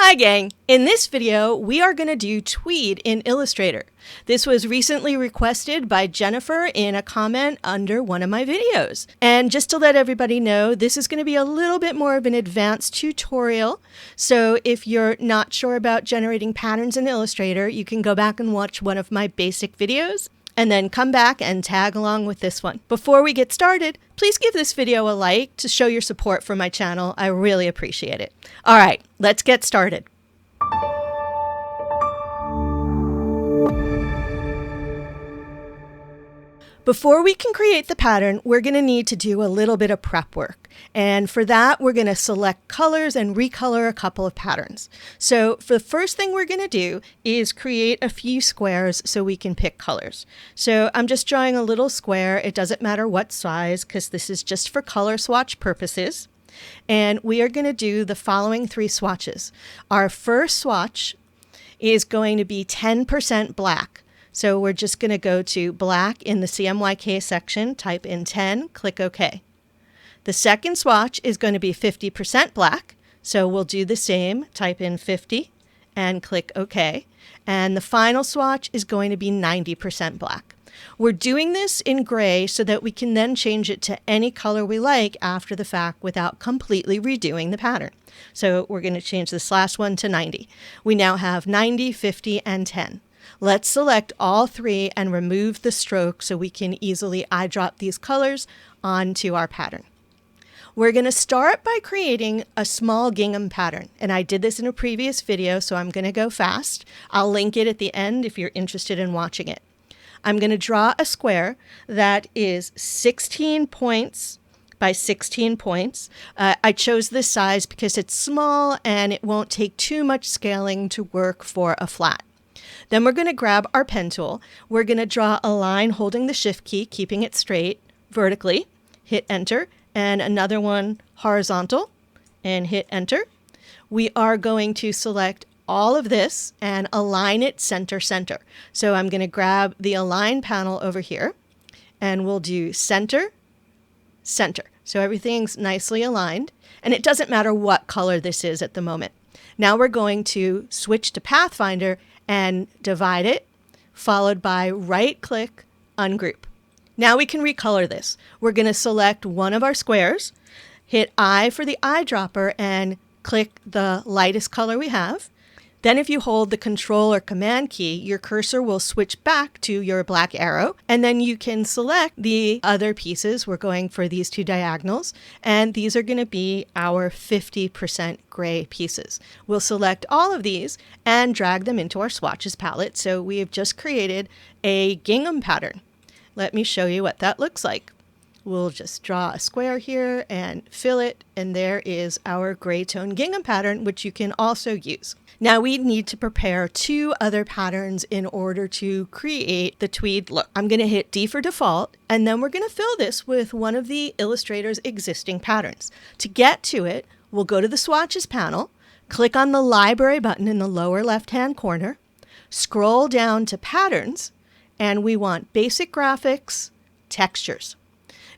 Hi gang! In this video, we are going to do Tweed in Illustrator. This was recently requested by Jennifer in a comment under one of my videos. And just to let everybody know, this is going to be a little bit more of an advanced tutorial. So if you're not sure about generating patterns in Illustrator, you can go back and watch one of my basic videos and then come back and tag along with this one. Before we get started, please give this video a like to show your support for my channel. I really appreciate it. All right, let's get started. Before we can create the pattern, we're going to need to do a little bit of prep work. And for that, we're going to select colors and recolor a couple of patterns. So for the first thing we're going to do is create a few squares so we can pick colors. So I'm just drawing a little square. It doesn't matter what size because this is just for color swatch purposes. And we are going to do the following three swatches. Our first swatch is going to be 10% black. So we're just going to go to black in the CMYK section, type in 10, click OK. The second swatch is going to be 50% black. So we'll do the same, type in 50 and click OK. And the final swatch is going to be 90% black. We're doing this in gray so that we can then change it to any color we like after the fact without completely redoing the pattern. So we're going to change this last one to 90. We now have 90, 50, and 10. Let's select all three and remove the stroke so we can easily eyedrop these colors onto our pattern. We're going to start by creating a small gingham pattern. And I did this in a previous video, so I'm going to go fast. I'll link it at the end if you're interested in watching it. I'm going to draw a square that is 16 points by 16 points. I chose this size because it's small and it won't take too much scaling to work for a flat. Then we're going to grab our pen tool. We're going to draw a line holding the shift key, keeping it straight vertically, hit enter, and another one horizontal, and hit enter. We are going to select all of this and align it center center. So I'm going to grab the align panel over here and we'll do center, center. So everything's nicely aligned and it doesn't matter what color this is at the moment. Now we're going to switch to Pathfinder and divide it, followed by right click, ungroup. Now we can recolor this. We're going to select one of our squares, hit I for the eyedropper and click the lightest color we have. Then if you hold the Control or Command key, your cursor will switch back to your black arrow, and then you can select the other pieces. We're going for these two diagonals, and these are going to be our 50% gray pieces. We'll select all of these and drag them into our swatches palette. So we have just created a gingham pattern. Let me show you what that looks like. We'll just draw a square here and fill it, and there is our gray tone gingham pattern, which you can also use. Now we need to prepare two other patterns in order to create the tweed look. I'm going to hit D for default, and then we're going to fill this with one of the Illustrator's existing patterns. To get to it, we'll go to the Swatches panel, click on the Library button in the lower left-hand corner, scroll down to Patterns, and we want Basic Graphics, Textures.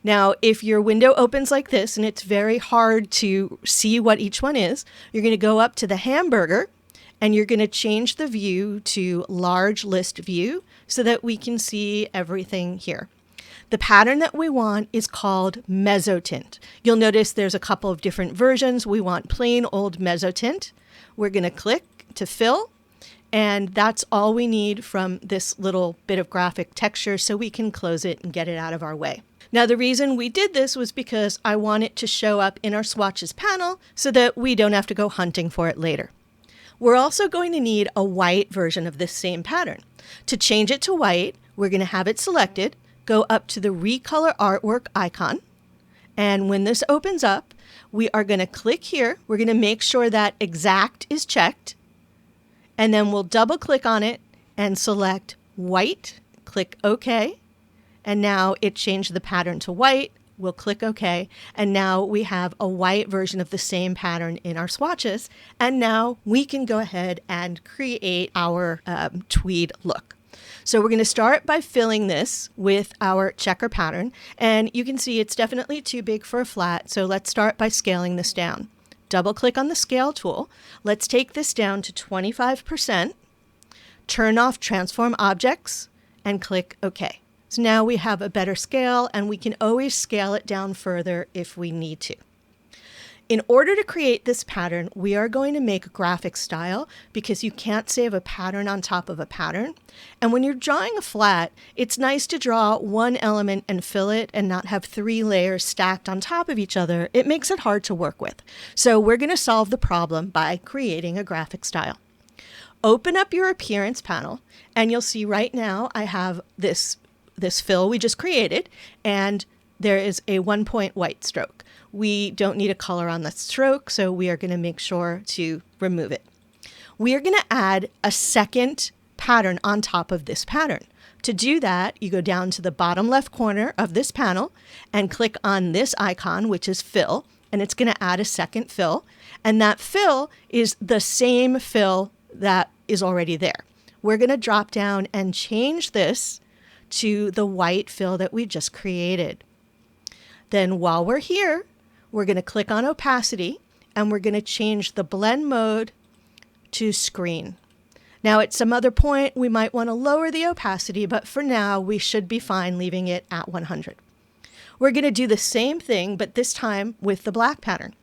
Now, if your window opens like this and it's very hard to see what each one is, you're going to go up to the hamburger and you're going to change the view to large list view so that we can see everything here. The pattern that we want is called Mezzotint. You'll notice there's a couple of different versions. We want plain old Mezzotint. We're going to click to fill, and that's all we need from this little bit of graphic texture so we can close it and get it out of our way. Now the reason we did this was because I want it to show up in our swatches panel so that we don't have to go hunting for it later. We're also going to need a white version of this same pattern. To change it to white, we're going to have it selected, go up to the recolor artwork icon, and when this opens up, we are going to click here. We're going to make sure that exact is checked, and then we'll double click on it and select white, click OK. And now it changed the pattern to white. We'll click OK. And now we have a white version of the same pattern in our swatches. And now we can go ahead and create our tweed look. So we're going to start by filling this with our checker pattern. And you can see it's definitely too big for a flat. So let's start by scaling this down. double click on the scale tool. Let's take this down to 25%, turn off transform objects, and click OK. So now we have a better scale, and we can always scale it down further if we need to. In order to create this pattern, we are going to make a graphic style because you can't save a pattern on top of a pattern. And when you're drawing a flat, it's nice to draw one element and fill it and not have 3 layers stacked on top of each other. It makes it hard to work with. So we're going to solve the problem by creating a graphic style. Open up your appearance panel, and you'll see right now I have this fill we just created, and there is a 1-point white stroke. We don't need a color on the stroke, so we are going to make sure to remove it. We are going to add a second pattern on top of this pattern. To do that, you go down to the bottom left corner of this panel and click on this icon, which is fill, and it's going to add a second fill. And that fill is the same fill that is already there. We're going to drop down and change this to the white fill that we just created. Then while we're here, we're going to click on opacity, and we're going to change the blend mode to screen. Now at some other point, we might want to lower the opacity, but for now, we should be fine leaving it at 100. We're going to do the same thing, but this time with the black pattern.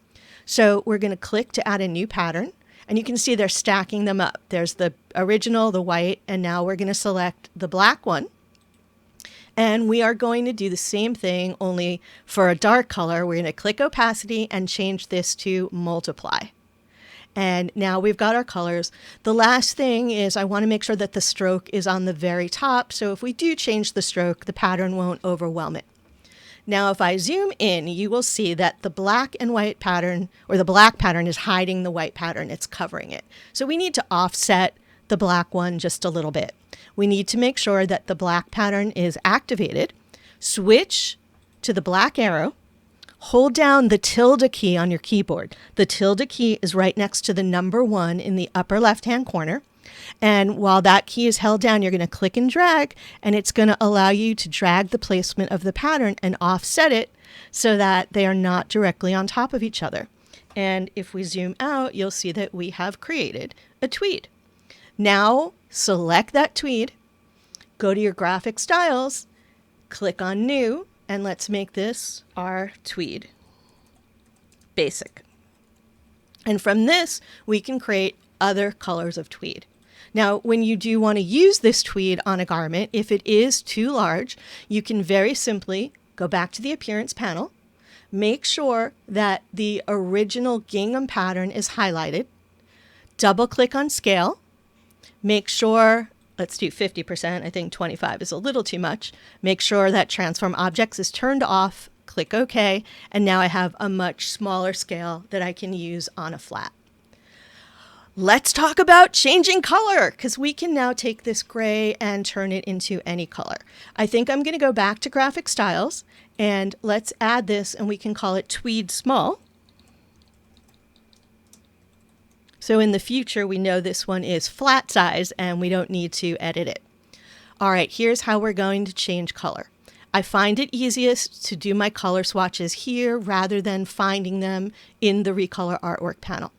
So we're going to click to add a new pattern, and you can see they're stacking them up. There's the original, the white, and now we're going to select the black one. And we are going to do the same thing, only for a dark color. We're going to click opacity and change this to multiply. And now we've got our colors. The last thing is I want to make sure that the stroke is on the very top. So if we do change the stroke, the pattern won't overwhelm it. Now, if I zoom in, you will see that the black and white pattern, or the black pattern, is hiding the white pattern. It's covering it. So we need to offset the black one just a little bit. We need to make sure that the black pattern is activated. Switch to the black arrow. Hold down the tilde key on your keyboard. The tilde key is right next to the number 1 in the upper left-hand corner. And while that key is held down, you're going to click and drag, and it's going to allow you to drag the placement of the pattern and offset it so that they are not directly on top of each other. And if we zoom out, you'll see that we have created a tweed. Now, select that tweed, go to your graphic styles, click on new, and let's make this our tweed basic. And from this, we can create other colors of tweed. Now, when you do want to use this tweed on a garment, if it is too large, you can very simply go back to the appearance panel, make sure that the original gingham pattern is highlighted, double click on scale, make sure, let's do 50%, I think 25 is a little too much. Make sure that transform objects is turned off, click OK, and now I have a much smaller scale that I can use on a flat. Let's talk about changing color, because we can now take this gray and turn it into any color. I think I'm going to go back to graphic styles, and let's add this, and we can call it Tweed Small. So in the future, we know this one is flat size and we don't need to edit it. All right, here's how we're going to change color. I find it easiest to do my color swatches here rather than finding them in the Recolor Artwork panel.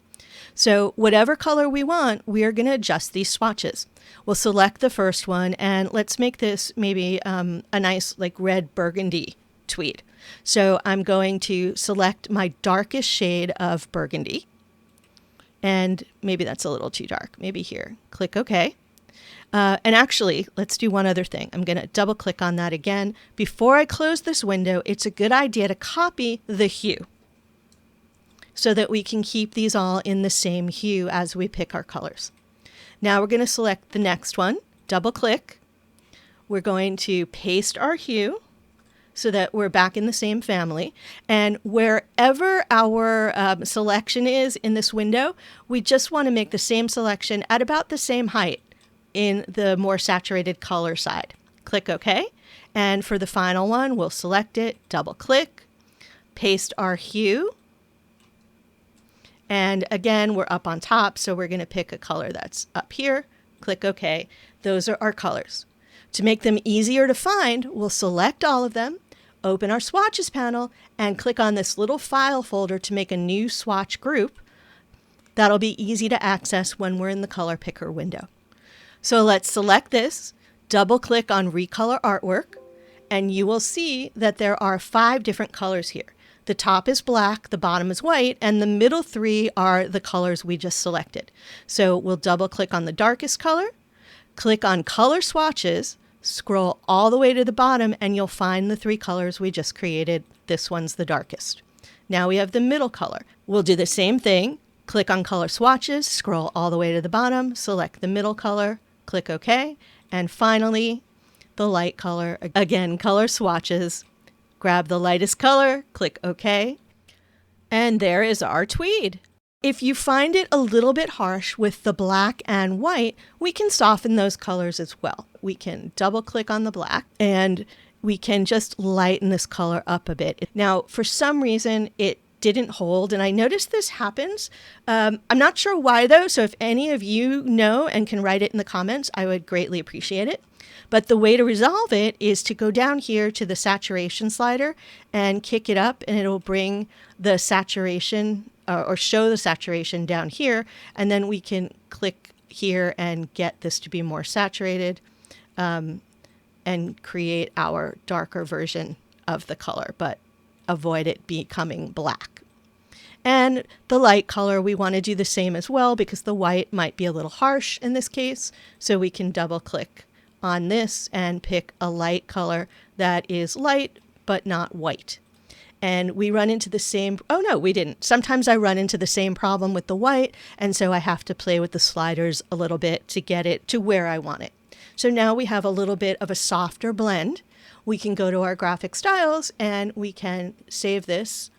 So whatever color we want, we are going to adjust these swatches. We'll select the first one, and let's make this maybe a nice like red burgundy tweed. So I'm going to select my darkest shade of burgundy. And maybe that's a little too dark. Maybe here. Click OK. And actually, let's do one other thing. I'm going to double click on that again. Before I close this window, it's a good idea to copy the hue so that we can keep these all in the same hue as we pick our colors. Now we're going to select the next one. Double click. We're going to paste our hue so that we're back in the same family. And wherever our selection is in this window, we just want to make the same selection at about the same height in the more saturated color side. Click OK. And for the final one, we'll select it, double click, paste our hue. And again, we're up on top, so we're going to pick a color that's up here. Click OK. Those are our colors. To make them easier to find, we'll select all of them, open our Swatches panel and click on this little file folder to make a new swatch group. That'll be easy to access when we're in the color picker window. So let's select this, double click on Recolor Artwork, and you will see that there are 5 different colors here. The top is black, the bottom is white, and the middle 3 are the colors we just selected. So we'll double click on the darkest color, click on Color Swatches, scroll all the way to the bottom, and you'll find the 3 colors we just created. This one's the darkest. Now we have the middle color. We'll do the same thing. Click on Color Swatches, scroll all the way to the bottom, select the middle color, click OK, and finally the light color. Again, Color Swatches, grab the lightest color, click OK, and there is our tweed. If you find it a little bit harsh with the black and white, we can soften those colors as well. We can double click on the black and we can just lighten this color up a bit. Now, for some reason, it didn't hold, and I noticed this happens. I'm not sure why though, so if any of you know and can write it in the comments, I would greatly appreciate it. But the way to resolve it is to go down here to the saturation slider and kick it up, and it'll bring the saturation or show the saturation down here, and then we can click here and get this to be more saturated and create our darker version of the color, but avoid it becoming black. And the light color, we want to do the same as well because the white might be a little harsh in this case, so we can double click on this and pick a light color that is light but not white. And we run into the same, oh no, we didn't. Sometimes I run into the same problem with the white, and so I have to play with the sliders a little bit to get it to where I want it. So now we have a little bit of a softer blend. We can go to our graphic styles and we can save this.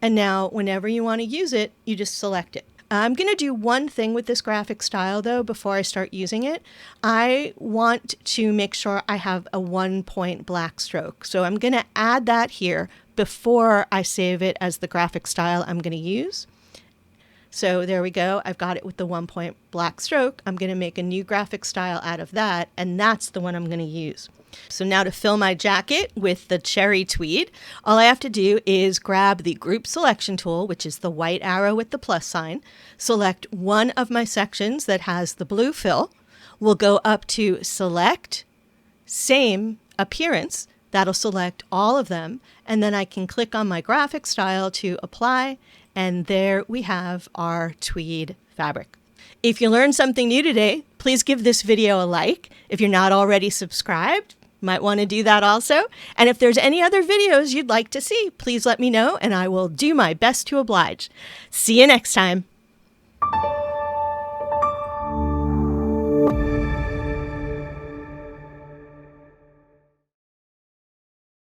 And now whenever you want to use it, you just select it. I'm going to do one thing with this graphic style though before I start using it. I want to make sure I have a 1-point black stroke. So I'm going to add that here before I save it as the graphic style I'm going to use. So there we go. I've got it with the 1-point black stroke. I'm going to make a new graphic style out of that, and that's the one I'm going to use. So now to fill my jacket with the cherry tweed, all I have to do is grab the group selection tool, which is the white arrow with the plus sign, select one of my sections that has the blue fill. We'll go up to select, same appearance. That'll select all of them. And then I can click on my graphic style to apply. And there we have our tweed fabric. If you learned something new today, please give this video a like. If you're not already subscribed, might want to do that also. And if there's any other videos you'd like to see, please let me know and I will do my best to oblige. See you next time.